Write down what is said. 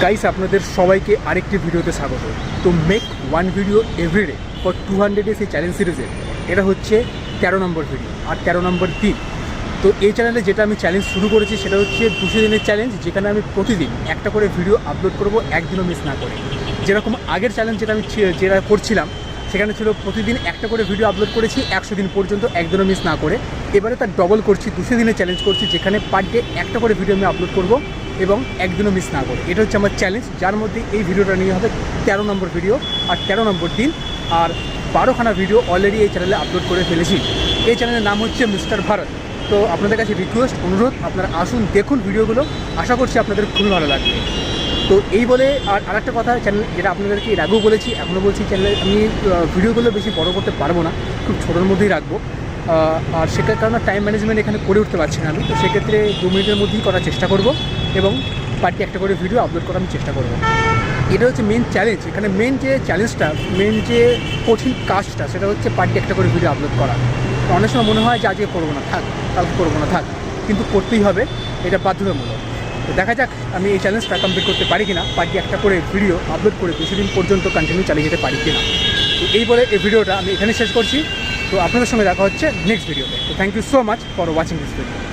Guys আপনাদের সবাইকে আরেকটি ভিডিওতে স্বাগত। তো make one video everyday for 200 days এই চ্যালেঞ্জ সিরিজের এটা হচ্ছে 13 নম্বর ভিডিও আর 13 নম্বর দিন। তো এই চ্যানেলে যেটা আমি চ্যালেঞ্জ শুরু করেছি সেটা হচ্ছে 200 দিনের চ্যালেঞ্জ, যেখানে আমি প্রতিদিন একটা করে ভিডিও আপলোড করব, একদিনও মিস না করে। যেরকম আগের চ্যালেঞ্জ যেটা করছিলাম সেখানে ছিল প্রতিদিন একটা করে ভিডিও আপলোড করেছি 100 দিন পর্যন্ত, একদিনও মিস না করে। এবারে তার ডবল করছি, 200 দিনের চ্যালেঞ্জ করছি, যেখানে পার ডে একটা করে ভিডিও আমি আপলোড করব এবং একদিনও মিস না করে। এটা হচ্ছে আমার চ্যালেঞ্জ, যার মধ্যে এই ভিডিওটা নিয়ে হবে 13 নম্বর ভিডিও আর 13 নম্বর দিন। আর 12খানা ভিডিও অলরেডি এই চ্যানেলে আপলোড করে ফেলেছি। এই চ্যানেলের নাম হচ্ছে মিস্টার ভারত। তো আপনাদের কাছে রিকোয়েস্ট, অনুরোধ, আপনারা আসুন, দেখুন ভিডিওগুলো, আশা করছি আপনাদের খুবই ভালো লাগবে। তো এই বলে আর একটা কথা, চ্যানেল যেটা আপনাদেরকে এর আগেও বলেছি, এখনও বলছি, চ্যানেলে আমি ভিডিওগুলো বেশি বড় করতে পারবো না, খুব ছোটোর মধ্যেই রাখবো। আর সেটার কারণে টাইম ম্যানেজমেন্ট এখানে করে উঠতে পারছি না আমি। তো সেক্ষেত্রে 2 মিনিটের মধ্যেই করার চেষ্টা করব এবং পার্টি একটা করে ভিডিও আপলোড করার আমি চেষ্টা করব। এটা হচ্ছে মেন চ্যালেঞ্জ। এখানে মেন যে চ্যালেঞ্জটা, মেন যে কঠিন কাজটা, সেটা হচ্ছে পার্টি একটা করে ভিডিও আপলোড করা। তো অনেক সময় মনে হয় যে আজকে করবো না, থাক, কালকে করবো না, থাক, কিন্তু করতেই হবে, এটা বাধ্যতামূলক। তো দেখা যাক আমি এই চ্যালেঞ্জটা কমপ্লিট করতে পারি কিনা, পার্টি একটা করে ভিডিও আপলোড করে 200 দিন পর্যন্ত কন্টিনিউ চালিয়ে যেতে পারি কিনা। তো এই বলে এই ভিডিওটা আমি এখানে শেষ করছি। তো আপনাদের সঙ্গে দেখা হচ্ছে নেক্সট ভিডিওতে। তো thank you so much for watching this video.